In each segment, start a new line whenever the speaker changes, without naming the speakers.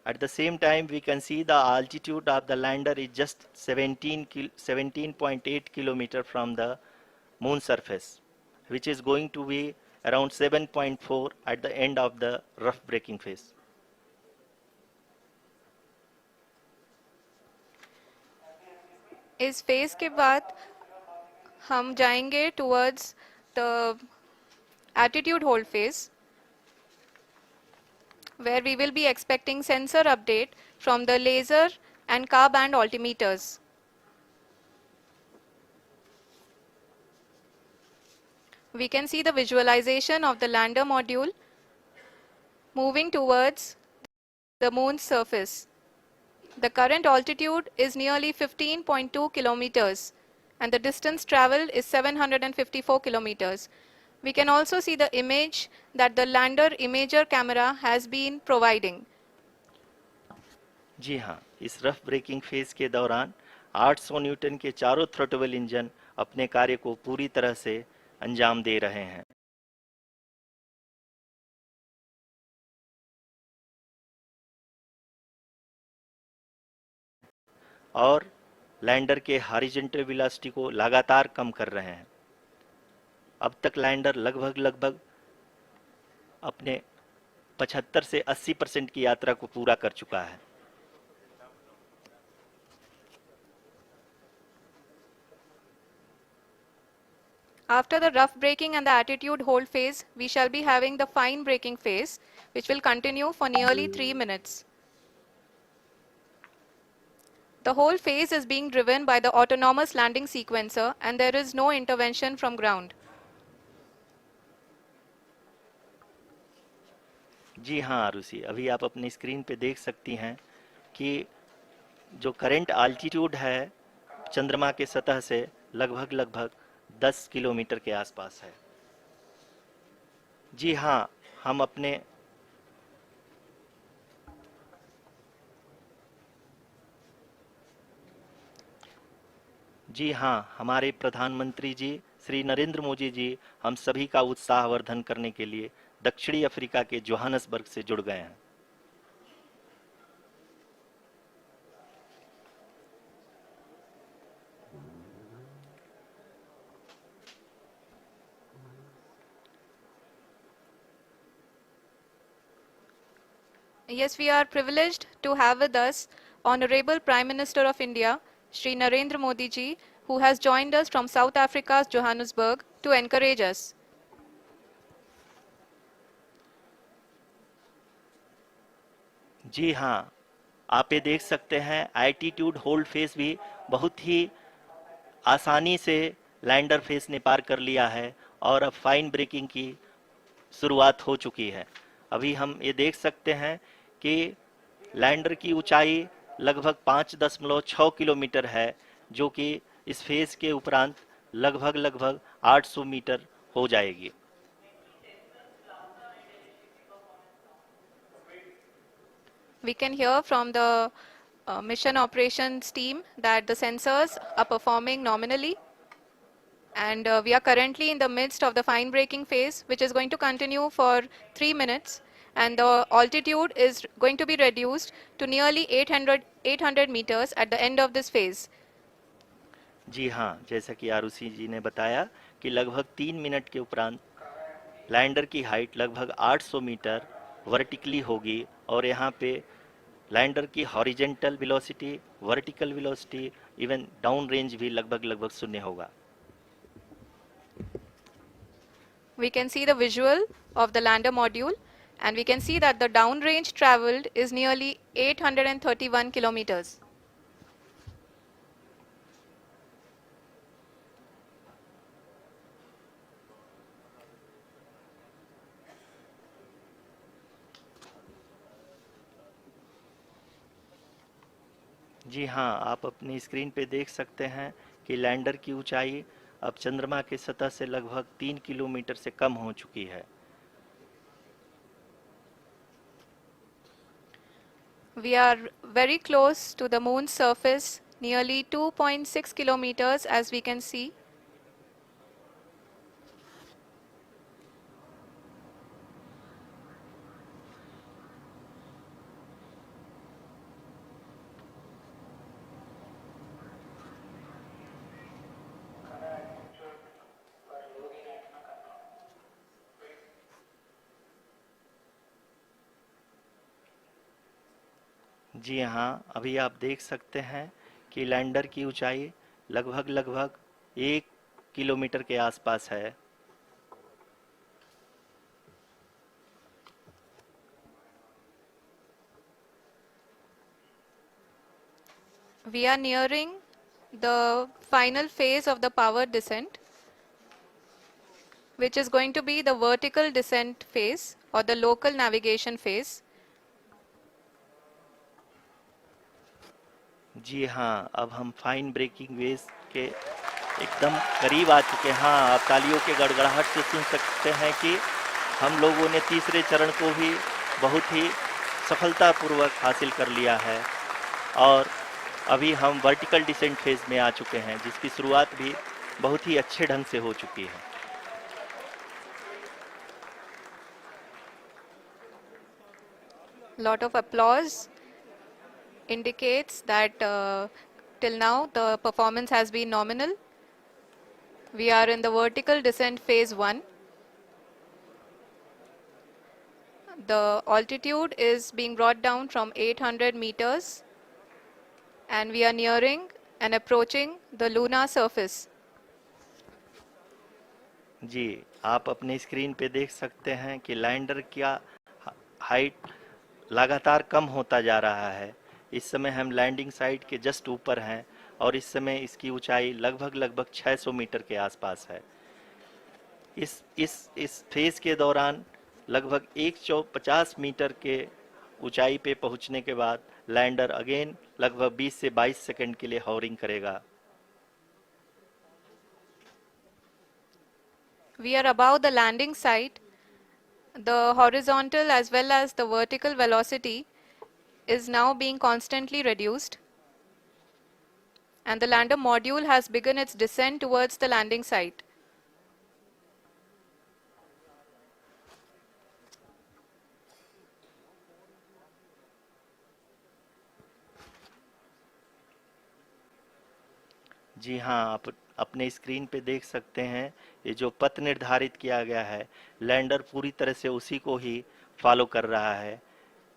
At the same time, we can see the altitude of the lander is just 17.8 kilometer from the moon surface, which is going to be around 7.4 at the end of the rough braking phase.
इस phase के बाद हम जाएंगे towards the attitude hold phase, where we will be expecting sensor update from the laser and car band altimeters. We can see the visualization of the lander module moving towards the moon's surface. The current altitude is nearly 15.2 kilometers and the distance traveled is 754 kilometers. We can also see the image that the lander imager camera has been providing.
जी हाँ, इस rough breaking phase के दौरान 800 Newton के चारों throttle engine अपने कार्य को पूरी तरह से अंजाम दे रहे हैं। और लैंडर के हॉरिजॉन्टल वेलोसिटी को लगातार कम कर रहे हैं। अब तक लैंडर लगभग अपने 75 से 80% की यात्रा को पूरा कर चुका है।
After the rough braking and the attitude hold phase, we shall be having the fine braking phase, which will continue for nearly 3 minutes. The whole phase is being driven by the autonomous landing sequencer and there is no intervention from ground.
जी हाँ आरुषि, अभी आप अपनी screen पे देख सकती हैं कि जो करंट आल्टीट्यूड है चंद्रमा के सतह से लगभग 10 किलोमीटर के आसपास है। जी हाँ, हम अपने जी हाँ, हमारे प्रधानमंत्री जी श्री नरेंद्र मोदी जी हम सभी का उत्साहवर्धन करने के लिए दक्षिणी अफ्रीका के जोहानसबर्ग से जुड़ गए हैं।
Yes, we are privileged to have with us Honorable Prime Minister of India, Shri Narendra Modi ji, who has joined us from South Africa's Johannesburg to encourage us.
जी हाँ, आप ये देख सकते हैं एल्टीट्यूड होल्ड फेस भी बहुत ही आसानी से लैंडर फेस ने पार कर लिया है और अब फाइन ब्रेकिंग की शुरुआत हो चुकी है। अभी हम ये देख सकते हैं कि लैंडर की ऊंचाई लगभग 5.6 किलोमीटर है, जो कि इस फेज के उपरांत लगभग 800 मीटर हो जाएगी।
We can hear from the mission operations team that the sensors are performing nominally, and we are currently in the midst of the fine braking phase, which is going to continue for 3 minutes, and the altitude is going to be reduced to nearly 800 meters at the end of this phase.
जी हाँ, जैसा कि आरुषि जी ने बताया कि लगभग 3 minute के उपरांत lander की हाइट लगभग 800 मीटर वर्टिकली होगी और यहाँ पे लैंडर की horizontal velocity, vertical velocity, even down range भी लगभग शून्य होगा।
We can see the visual of the lander module, and we can see that the downrange traveled is nearly 831 kilometers.
जी हाँ, आप अपनी स्क्रीन पे देख सकते हैं कि लैंडर की ऊंचाई अब चंद्रमा की सतह से लगभग 3 किलोमीटर से कम हो चुकी है।
We are very close to the moon's surface, nearly 2.6 kilometers as we can see.
जी हाँ, अभी आप देख सकते हैं कि लैंडर की ऊंचाई लगभग लगभग 1 किलोमीटर के आसपास है।
We are nearing the final phase of the power descent, which is going to be the vertical descent phase or the local navigation phase.
जी हाँ, अब हम फाइन ब्रेकिंग वेव्स के एकदम करीब आ चुके हैं। हाँ, आप तालियों के गड़गड़ाहट से सुन सकते हैं कि हम लोगों ने तीसरे चरण को भी बहुत ही सफलतापूर्वक हासिल कर लिया है और अभी हम वर्टिकल डिसेंट फेज में आ चुके हैं, जिसकी शुरुआत भी बहुत ही अच्छे ढंग से हो चुकी है।
Lot of applause indicates that till now the performance has been nominal. We are in the vertical descent phase 1. The altitude is being brought down from 800 meters and we are nearing and approaching the lunar surface.
जी, आप अपने screen पे देख सकते हैं कि lander का height लगातार कम होता जा रहा है। इस समय हम लैंडिंग साइट के जस्ट ऊपर हैं और इस समय इसकी ऊंचाई लगभग लगभग 600 मीटर के आसपास है। इस फेज के दौरान लगभग 150 मीटर के ऊंचाई पे पहुंचने के बाद लैंडर अगेन लगभग 20 से 22 सेकंड के लिए हॉवरिंग करेगा।
We are above the landing site. The horizontal as well as the vertical velocity is now being constantly reduced. And the lander module has begun its descent towards the landing site.
जी हाँ, आप अपने screen पे देख सकते हैं ये जो पथ निर्धारित किया गया है, लैंडर पूरी तरह से उसी को ही फॉलो कर रहा है।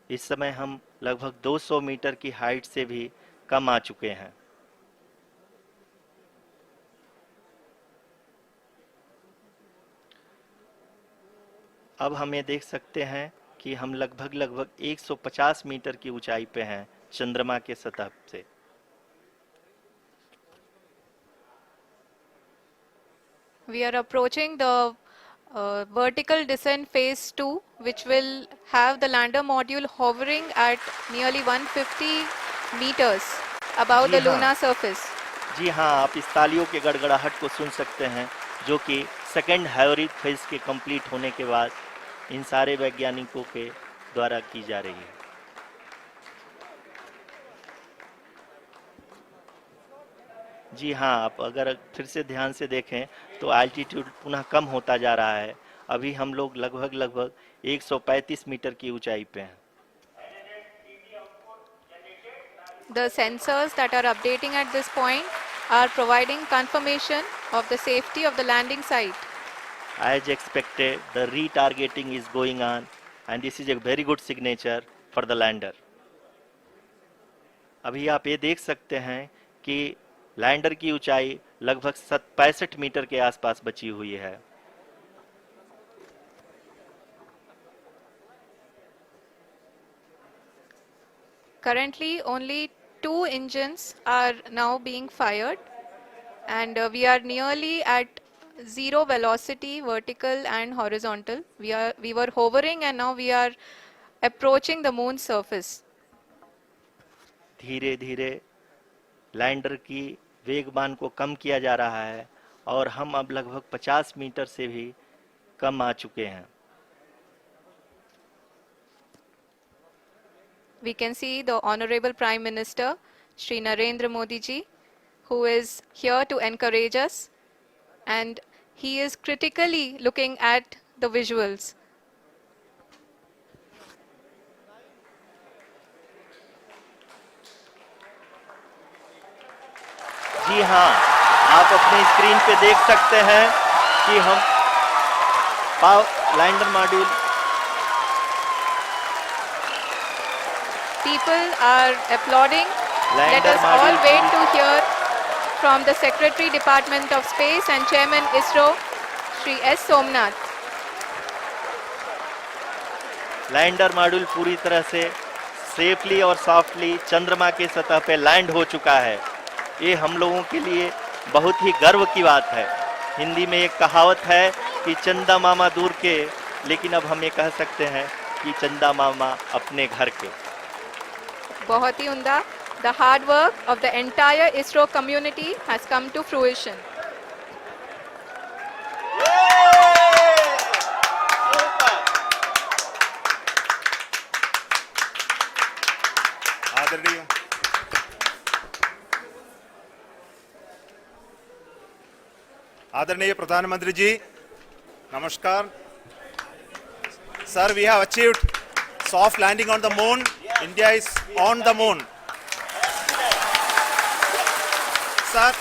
इस समय हम लगभग 200 मीटर की हाइट से भी कम आ चुके हैं। अब हम ये देख सकते हैं कि हम लगभग लगभग 150 मीटर की ऊंचाई पे हैं चंद्रमा के सतह से।
We are approaching the vertical descent phase 2, which will have the lander module hovering at nearly 150 meters above
ji
the
हाँ,
lunar surface.
जी हाँ, आप इस तालियों के गड़गड़ाहट को सुन सकते हैं, जो कि सेकंड हाइब्रिड फेज के कंप्लीट होने के बाद इन सारे वैज्ञानिकों के द्वारा की जा रही है। जी हाँ, आप अगर फिर से ध्यान से देखें तो एल्टीट्यूड पुनः कम होता जा रहा है। अभी हम लोग लगभग लगभग 135 मीटर की ऊंचाई पे हैं।
The sensors that are updating at this point are providing confirmation of the safety of the landing site.
As expected, the retargeting is going on and this is a very good signature for the lander. अभी आप ये देख सकते हैं कि lander की ऊंचाई लगभग 65 मीटर के आसपास बची हुई है।
Currently, only 2 engines are now being fired, and we are nearly at zero velocity, vertical and horizontal. We were hovering, and now we are approaching the moon's surface.
धीरे धीरे लैंडर की वेगमान को कम किया जा रहा है और हम अब लगभग 50 मीटर से भी कम आ चुके हैं।
We can see the Honorable Prime Minister, Shri Narendra Modi ji, who is here to encourage us, and he is critically looking at the visuals.
जी हाँ, आप अपने स्क्रीन पे देख सकते हैं कि हम lander module
people are applauding. Let
lander
us all
module
wait to hear from the Secretary Department of Space and Chairman ISRO, Shri S. Somnath.
Lander module पूरी तरह से सेफली और सॉफ्टली चंद्रमा के सतह पे लैंड हो चुका है। ये हम लोगों के लिए बहुत ही गर्व की बात है। हिंदी में एक कहावत है कि चंदा मामा दूर के, लेकिन अब हम ये कह सकते हैं कि चंदा मामा अपने घर के।
बहुत ही उम्दा. The hard work of the entire ISRO community has come to fruition.
आदरणीय आदरणीय प्रधानमंत्री जी, नमस्कार. Sir, we have achieved soft landing on the moon. India is on the moon. Sir,